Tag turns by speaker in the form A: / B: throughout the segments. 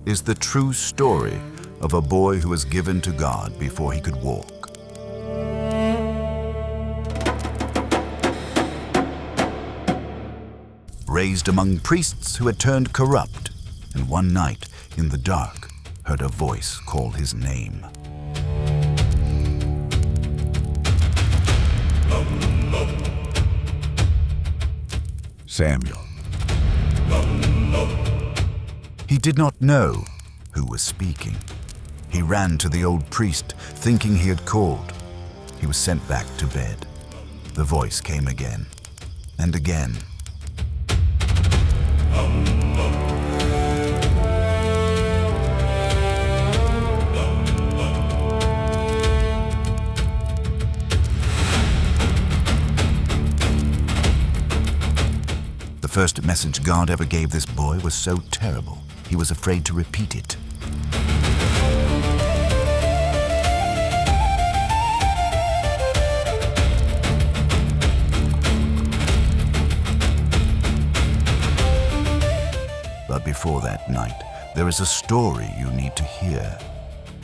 A: is the true story of a boy who was given to God before he could walk. Raised among priests who had turned corrupt, and one night, in the dark, heard a voice call his name. Samuel. He did not know who was speaking. He ran to the old priest, thinking he had called. He was sent back to bed. The voice came again and again. The first message God ever gave this boy was so terrible, he was afraid to repeat it. But before that night, there is a story you need to hear.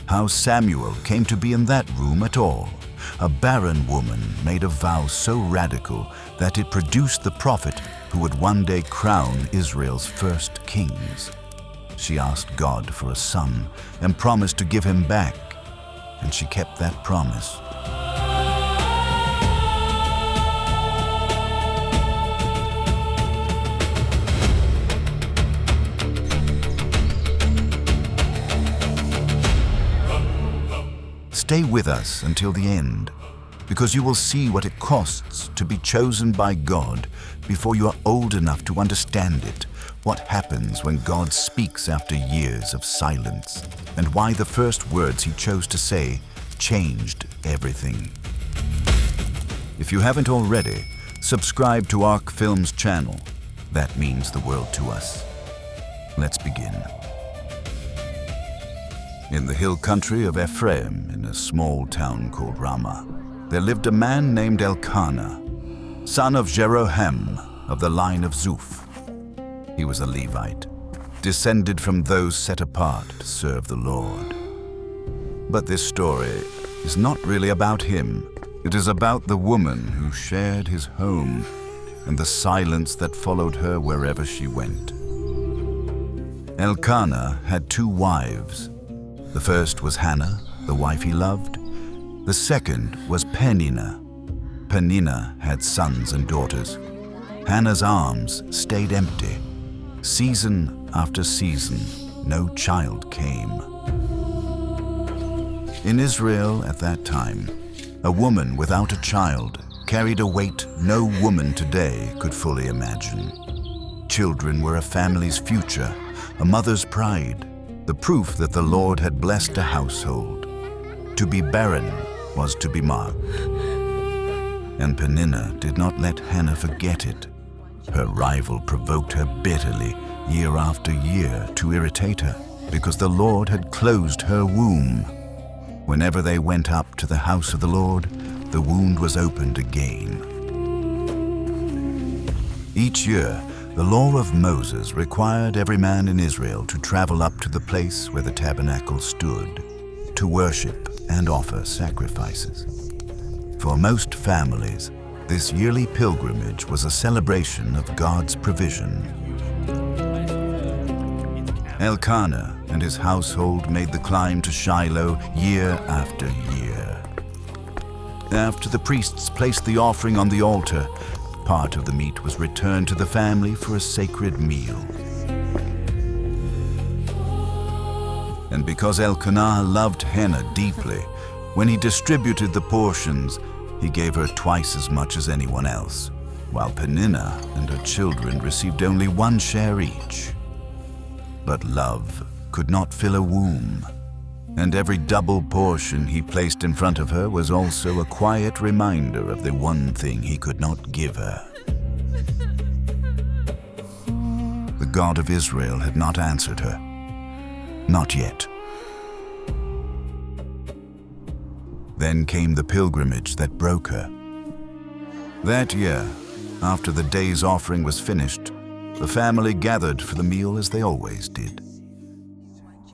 A: How Samuel came to be in that room at all. A barren woman made a vow so radical that it produced the prophet who would one day crown Israel's first kings. She asked God for a son and promised to give him back, and she kept that promise. Stay with us until the end, because you will see what it costs to be chosen by God before you are old enough to understand it, what happens when God speaks after years of silence, and why the first words he chose to say changed everything. If you haven't already, subscribe to Ark Films channel. That means the world to us. Let's begin. In the hill country of Ephraim, in a small town called Ramah, there lived a man named Elkanah, son of Jeroham of the line of Zuph. He was a Levite, descended from those set apart to serve the Lord. But this story is not really about him. It is about the woman who shared his home and the silence that followed her wherever she went. Elkanah had 2 wives. The first was Hannah, the wife he loved. The second was Peninnah. Peninnah had sons and daughters. Hannah's arms stayed empty. Season after season, no child came. In Israel at that time, a woman without a child carried a weight no woman today could fully imagine. Children were a family's future, a mother's pride, the proof that the Lord had blessed a household. To be barren was to be marked. And Peninnah did not let Hannah forget it. Her rival provoked her bitterly year after year to irritate her, because the Lord had closed her womb. Whenever they went up to the house of the Lord, the wound was opened again. Each year, the law of Moses required every man in Israel to travel up to the place where the tabernacle stood, to worship and offer sacrifices. For most families, this yearly pilgrimage was a celebration of God's provision. Elkanah and his household made the climb to Shiloh year after year. After the priests placed the offering on the altar, part of the meat was returned to the family for a sacred meal. And because Elkanah loved Hannah deeply, when he distributed the portions, he gave her twice as much as anyone else, while Peninnah and her children received only 1 share each. But love could not fill a womb, and every double portion he placed in front of her was also a quiet reminder of the one thing he could not give her. The God of Israel had not answered her. Not yet. Then came the pilgrimage that broke her. That year, after the day's offering was finished, the family gathered for the meal as they always did.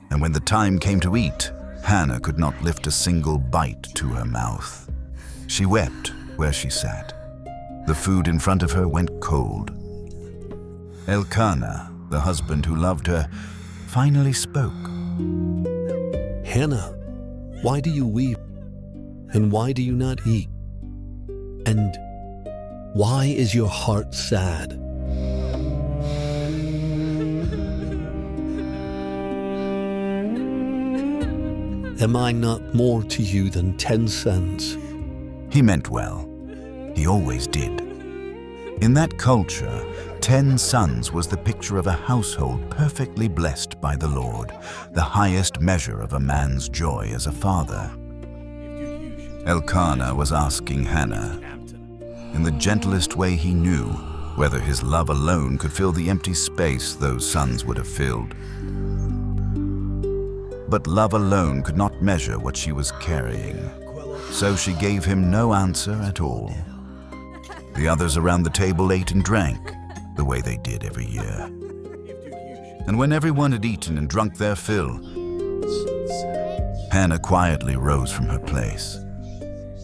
A: And when the time came to eat, Hannah could not lift a single bite to her mouth. She wept where she sat. The food in front of her went cold. Elkanah, the husband who loved her, finally spoke.
B: Hannah, why do you weep? And why do you not eat? And why is your heart sad? Am I not more to you than 10 sons?
A: He meant well. He always did. In that culture, 10 sons was the picture of a household perfectly blessed by the Lord, the highest measure of a man's joy as a father. Elkanah was asking Hannah, in the gentlest way he knew, whether his love alone could fill the empty space those sons would have filled. But love alone could not measure what she was carrying, so she gave him no answer at all. The others around the table ate and drank, the way they did every year. And when everyone had eaten and drunk their fill, Hannah quietly rose from her place.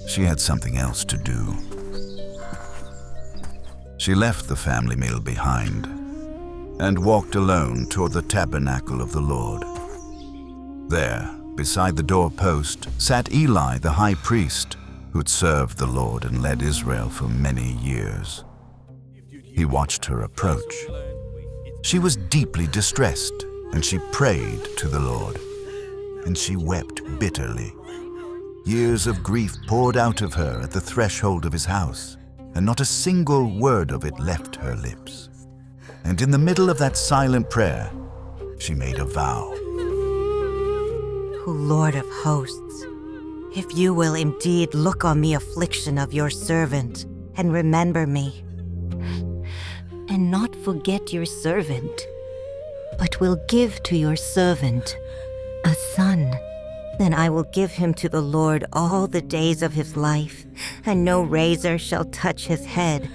A: She had something else to do. She left the family meal behind and walked alone toward the Tabernacle of the Lord. There, beside the doorpost, sat Eli the high priest, who had served the Lord and led Israel for many years. He watched her approach. She was deeply distressed, and she prayed to the Lord, and she wept bitterly. Years of grief poured out of her at the threshold of his house, and not a single word of it left her lips. And in the middle of that silent prayer, she made a vow.
C: O Lord of hosts, if you will indeed look on the affliction of your servant and remember me, and not forget your servant, but will give to your servant a son, then I will give him to the Lord all the days of his life, and no razor shall touch his head.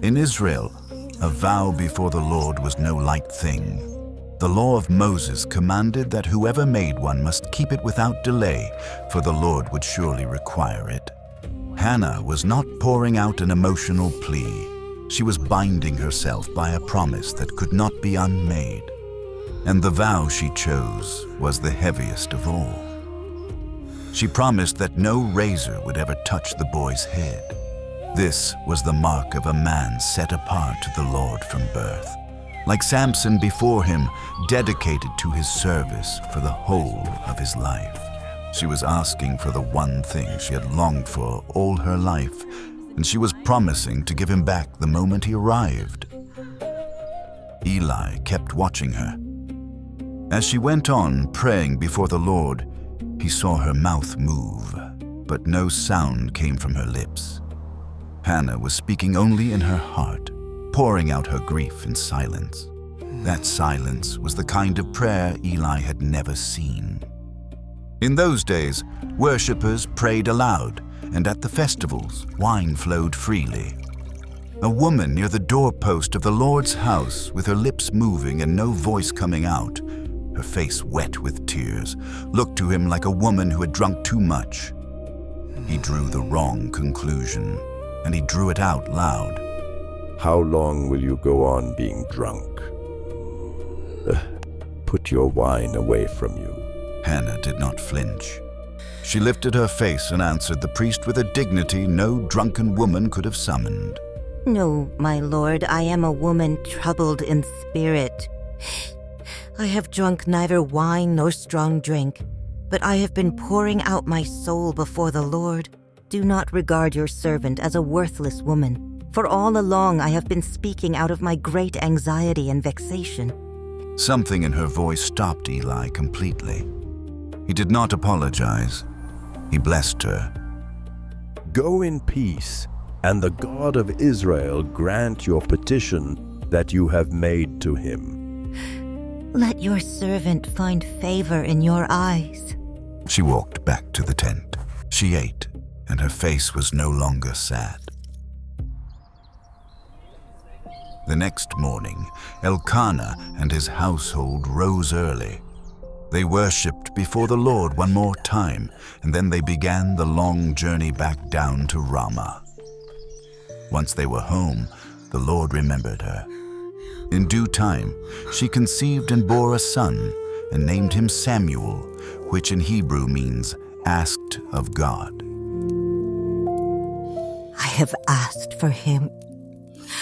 A: In Israel, a vow before the Lord was no light thing. The law of Moses commanded that whoever made one must keep it without delay, for the Lord would surely require it. Hannah was not pouring out an emotional plea. She was binding herself by a promise that could not be unmade. And the vow she chose was the heaviest of all. She promised that no razor would ever touch the boy's head. This was the mark of a man set apart to the Lord from birth. Like Samson before him, dedicated to his service for the whole of his life. She was asking for the one thing she had longed for all her life, and she was promising to give him back the moment he arrived. Eli kept watching her. As she went on praying before the Lord, he saw her mouth move, but no sound came from her lips. Hannah was speaking only in her heart, pouring out her grief in silence. That silence was the kind of prayer Eli had never seen. In those days, worshippers prayed aloud, and at the festivals, wine flowed freely. A woman near the doorpost of the Lord's house, with her lips moving and no voice coming out, her face wet with tears, looked to him like a woman who had drunk too much. He drew the wrong conclusion, and he drew it out loud.
D: How long will you go on being drunk? Put your wine away from you.
A: Hannah did not flinch. She lifted her face and answered the priest with a dignity no drunken woman could have summoned.
C: No, my lord, I am a woman troubled in spirit. I have drunk neither wine nor strong drink, but I have been pouring out my soul before the Lord. Do not regard your servant as a worthless woman, for all along I have been speaking out of my great anxiety and vexation.
A: Something in her voice stopped Eli completely. He did not apologize. He blessed her.
D: Go in peace, and the God of Israel grant your petition that you have made to him.
C: Let your servant find favor in your eyes.
A: She walked back to the tent. She ate, and her face was no longer sad. The next morning, Elkanah and his household rose early. They worshipped before the Lord one more time, and then they began the long journey back down to Ramah. Once they were home, the Lord remembered her. In due time, she conceived and bore a son, and named him Samuel, which in Hebrew means asked of God.
C: I have asked for him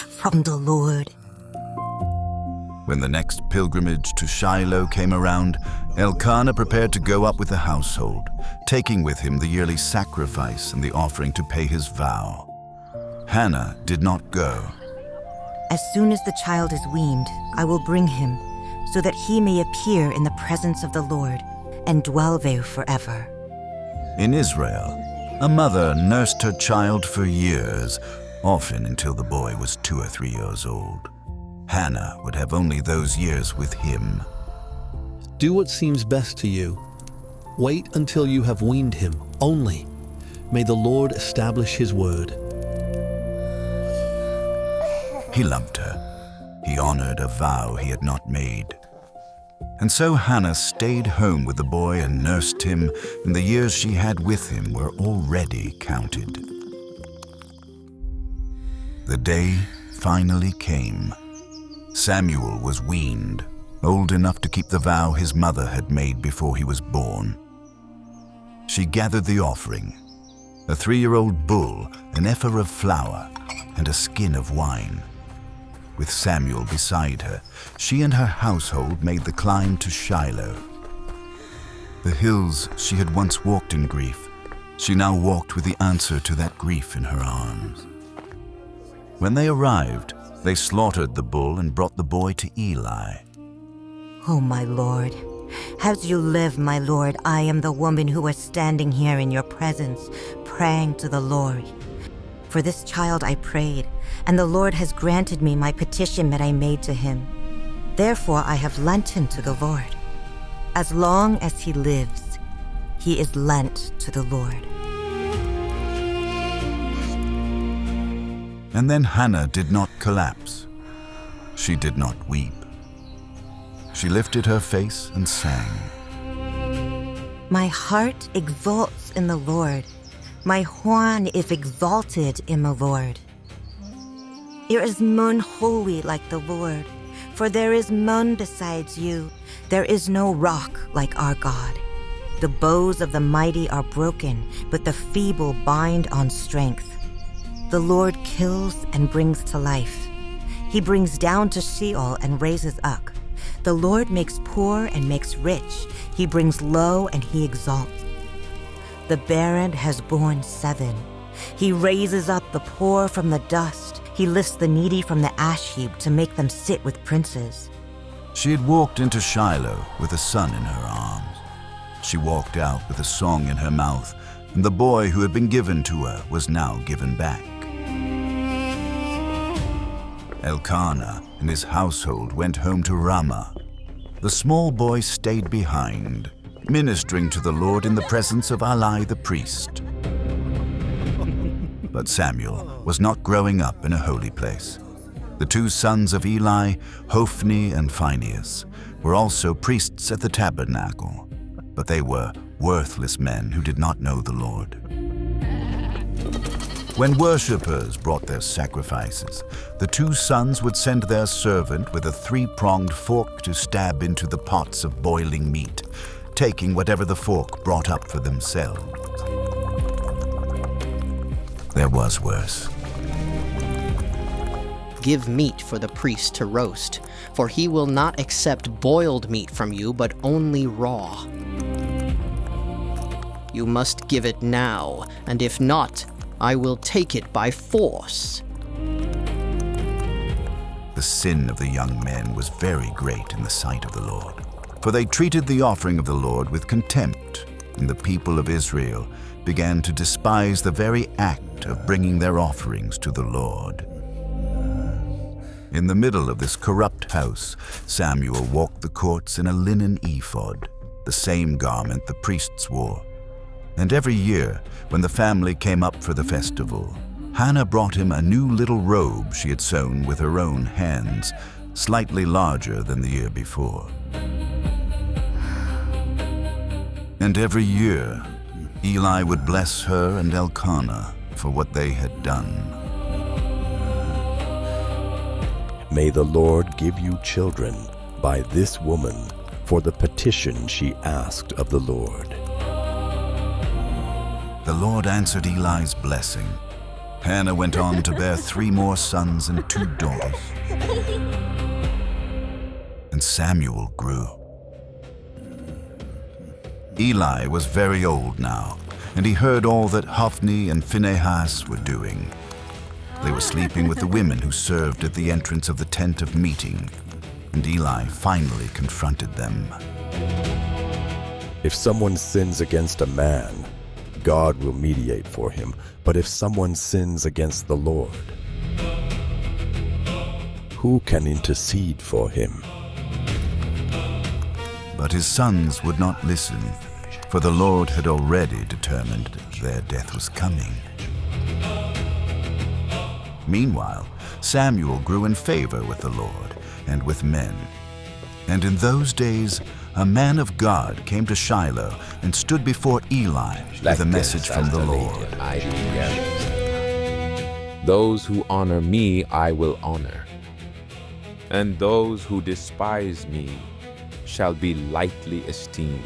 C: from the Lord.
A: When the next pilgrimage to Shiloh came around, Elkanah prepared to go up with the household, taking with him the yearly sacrifice and the offering to pay his vow. Hannah did not go.
C: As soon as the child is weaned, I will bring him, so that he may appear in the presence of the Lord and dwell there forever.
A: In Israel, a mother nursed her child for years, often until the boy was 2 or 3 years old. Hannah would have only those years with him.
B: Do what seems best to you. Wait until you have weaned him only. May the Lord establish his word.
A: He loved her. He honored a vow he had not made. And so Hannah stayed home with the boy and nursed him, and the years she had with him were already counted. The day finally came. Samuel was weaned, old enough to keep the vow his mother had made before he was born. She gathered the offering, a 3-year-old bull, an ephah of flour, and a skin of wine. With Samuel beside her, she and her household made the climb to Shiloh. The hills she had once walked in grief, she now walked with the answer to that grief in her arms. When they arrived, they slaughtered the bull and brought the boy to Eli.
C: Oh, my Lord, as you live, my Lord, I am the woman who was standing here in your presence, praying to the Lord. For this child I prayed, and the Lord has granted me my petition that I made to him. Therefore I have lent him to the Lord. As long as he lives, he is lent to the Lord.
A: And then Hannah did not collapse. She did not weep. She lifted her face and sang.
C: My heart exults in the Lord. My horn is exalted in the Lord. There is none holy like the Lord, for there is none besides you. There is no rock like our God. The bows of the mighty are broken, but the feeble bind on strength. The Lord kills and brings to life. He brings down to Sheol and raises up. The Lord makes poor and makes rich. He brings low and he exalts. The barren has borne 7. He raises up the poor from the dust. He lifts the needy from the ash heap to make them sit with princes.
A: She had walked into Shiloh with a son in her arms. She walked out with a song in her mouth, and the boy who had been given to her was now given back. Elkanah and his household went home to Ramah. The small boy stayed behind, ministering to the Lord in the presence of Eli the priest. But Samuel was not growing up in a holy place. The 2 sons of Eli, Hophni and Phinehas, were also priests at the Tabernacle, but they were worthless men who did not know the Lord. When worshippers brought their sacrifices, the 2 sons would send their servant with a 3-pronged fork to stab into the pots of boiling meat, taking whatever the fork brought up for themselves. There was worse.
E: Give meat for the priest to roast, for he will not accept boiled meat from you, but only raw. You must give it now, and if not, I will take it by force.
A: The sin of the young men was very great in the sight of the Lord, for they treated the offering of the Lord with contempt, and the people of Israel began to despise the very act of bringing their offerings to the Lord. In the middle of this corrupt house, Samuel walked the courts in a linen ephod, the same garment the priests wore. And every year, when the family came up for the festival, Hannah brought him a new little robe she had sewn with her own hands, slightly larger than the year before. And every year, Eli would bless her and Elkanah for what they had done.
D: May the Lord give you children by this woman for the petition she asked of the Lord.
A: The Lord answered Eli's blessing. Hannah went on to bear 3 more sons and 2 daughters. And Samuel grew. Eli was very old now, and he heard all that Hophni and Phinehas were doing. They were sleeping with the women who served at the entrance of the tent of meeting, and Eli finally confronted them.
D: If someone sins against a man, God will mediate for him. But if someone sins against the Lord, who can intercede for him?
A: But his sons would not listen, for the Lord had already determined their death was coming. Meanwhile, Samuel grew in favor with the Lord and with men. And in those days, a man of God came to Shiloh and stood before Eli with a message from the Lord.
F: Those who honor me I will honor, and those who despise me shall be lightly esteemed.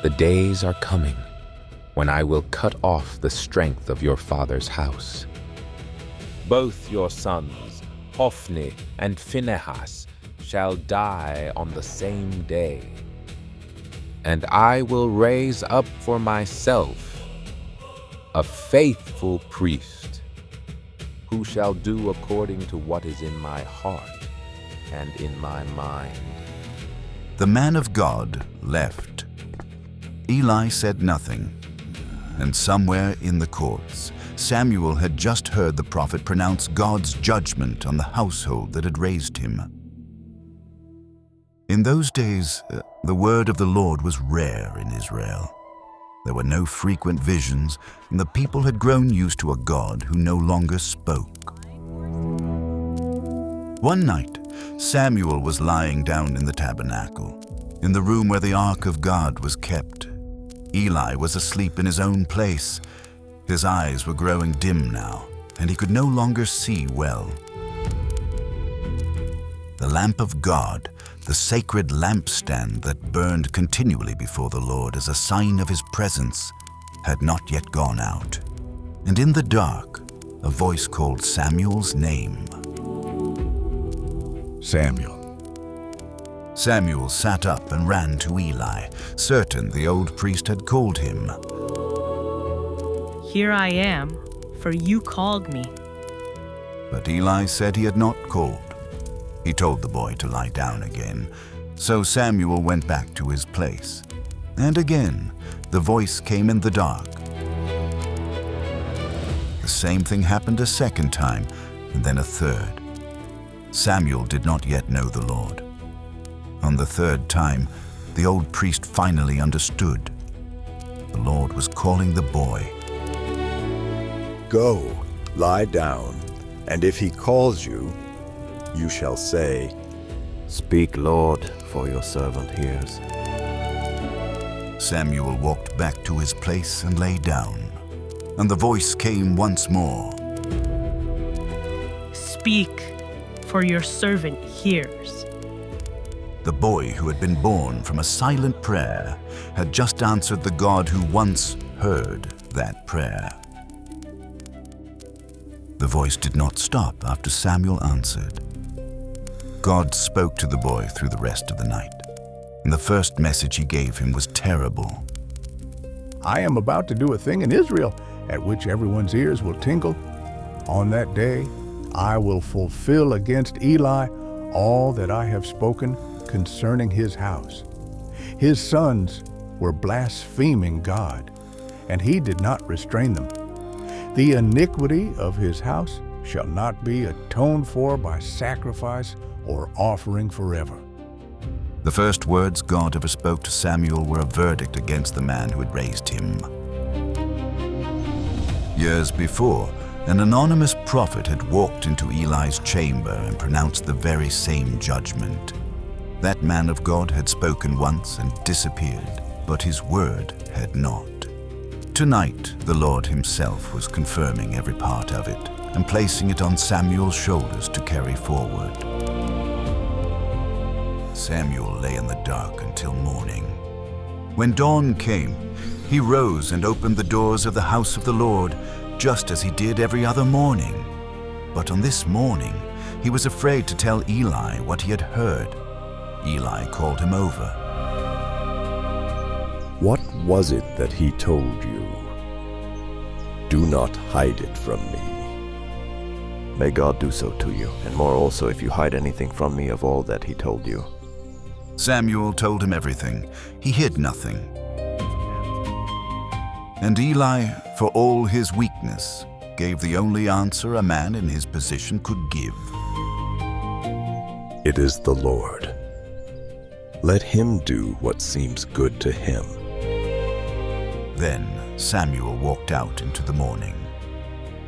F: The days are coming when I will cut off the strength of your father's house. Both your sons, Hophni and Phinehas, shall die on the same day, and I will raise up for myself a faithful priest who shall do according to what is in my heart and in my mind.
A: The man of God left. Eli said nothing, and somewhere in the courts, Samuel had just heard the prophet pronounce God's judgment on the household that had raised him. In those days, the word of the Lord was rare in Israel. There were no frequent visions, and the people had grown used to a God who no longer spoke. One night, Samuel was lying down in the tabernacle, in the room where the Ark of God was kept. Eli was asleep in his own place. His eyes were growing dim now, and he could no longer see well. The lamp of God, the sacred lampstand that burned continually before the Lord as a sign of his presence, had not yet gone out. And in the dark, a voice called Samuel's name.
G: Samuel.
A: Samuel sat up and ran to Eli, certain the old priest had called him.
H: Here I am, for you called me.
A: But Eli said he had not called. He told the boy to lie down again, so Samuel went back to his place. And again, the voice came in the dark. The same thing happened a second time, and then a third. Samuel did not yet know the Lord. On the third time, the old priest finally understood. The Lord was calling the boy.
D: Go, lie down, and if he calls you, you shall say,
I: Speak, Lord, for your servant hears.
A: Samuel walked back to his place and lay down, and the voice came once more.
H: Speak, for your servant hears.
A: The boy who had been born from a silent prayer had just answered the God who once heard that prayer. The voice did not stop after Samuel answered. God spoke to the boy through the rest of the night, and the first message he gave him was terrible.
G: I am about to do a thing in Israel at which everyone's ears will tingle. On that day, I will fulfill against Eli all that I have spoken concerning his house. His sons were blaspheming God, and he did not restrain them. The iniquity of his house shall not be atoned for by sacrifice or offering forever.
A: The first words God ever spoke to Samuel were a verdict against the man who had raised him. Years before, an anonymous prophet had walked into Eli's chamber and pronounced the very same judgment. That man of God had spoken once and disappeared, but his word had not. Tonight, the Lord himself was confirming every part of it and placing it on Samuel's shoulders to carry forward. Samuel lay in the dark until morning. When dawn came, he rose and opened the doors of the house of the Lord, just as he did every other morning. But on this morning, he was afraid to tell Eli what he had heard. Eli called him over.
D: What was it that he told you? Do not hide it from me.
I: May God do so to you, and more also if you hide anything from me of all that he told you.
A: Samuel told him everything. He hid nothing. And Eli, for all his weakness, gave the only answer a man in his position could give.
D: It is the Lord. Let him do what seems good to him.
A: Then Samuel walked out into the morning.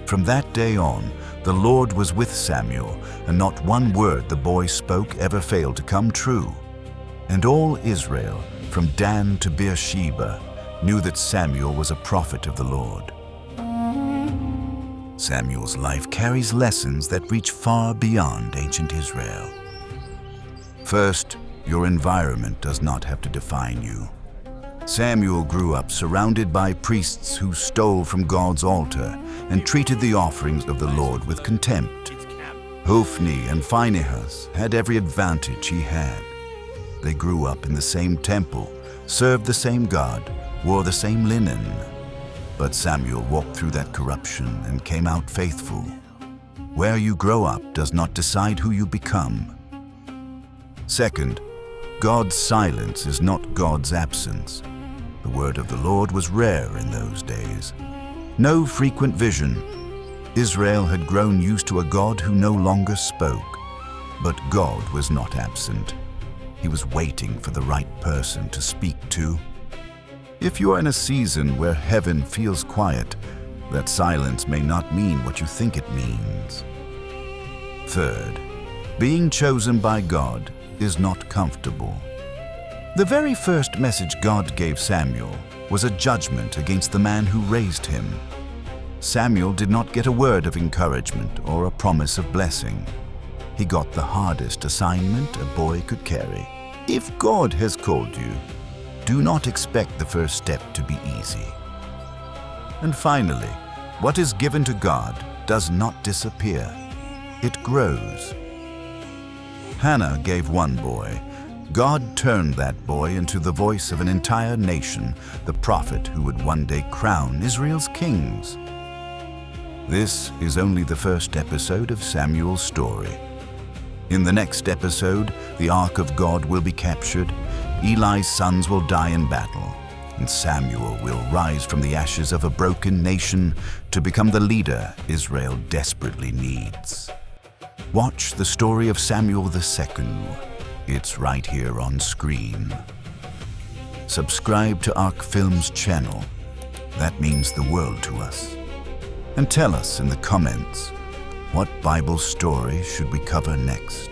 A: From that day on, the Lord was with Samuel, and not one word the boy spoke ever failed to come true. And all Israel, from Dan to Beersheba, knew that Samuel was a prophet of the Lord. Samuel's life carries lessons that reach far beyond ancient Israel. First, your environment does not have to define you. Samuel grew up surrounded by priests who stole from God's altar and treated the offerings of the Lord with contempt. Hophni and Phinehas had every advantage he had. They grew up in the same temple, served the same God, wore the same linen. But Samuel walked through that corruption and came out faithful. Where you grow up does not decide who you become. Second, God's silence is not God's absence. The word of the Lord was rare in those days. No frequent vision. Israel had grown used to a God who no longer spoke. But God was not absent. He was waiting for the right person to speak to. If you are in a season where heaven feels quiet, that silence may not mean what you think it means. Third, being chosen by God is not comfortable. The very first message God gave Samuel was a judgment against the man who raised him. Samuel did not get a word of encouragement or a promise of blessing. He got the hardest assignment a boy could carry. If God has called you, do not expect the first step to be easy. And finally, what is given to God does not disappear. It grows. Hannah gave one boy. God turned that boy into the voice of an entire nation, the prophet who would one day crown Israel's kings. This is only the first episode of Samuel's story. In the next episode, the Ark of God will be captured, Eli's sons will die in battle, and Samuel will rise from the ashes of a broken nation to become the leader Israel desperately needs. Watch the story of Samuel II. It's right here on screen. Subscribe to Ark Films channel. That means the world to us. And tell us in the comments, what Bible story should we cover next?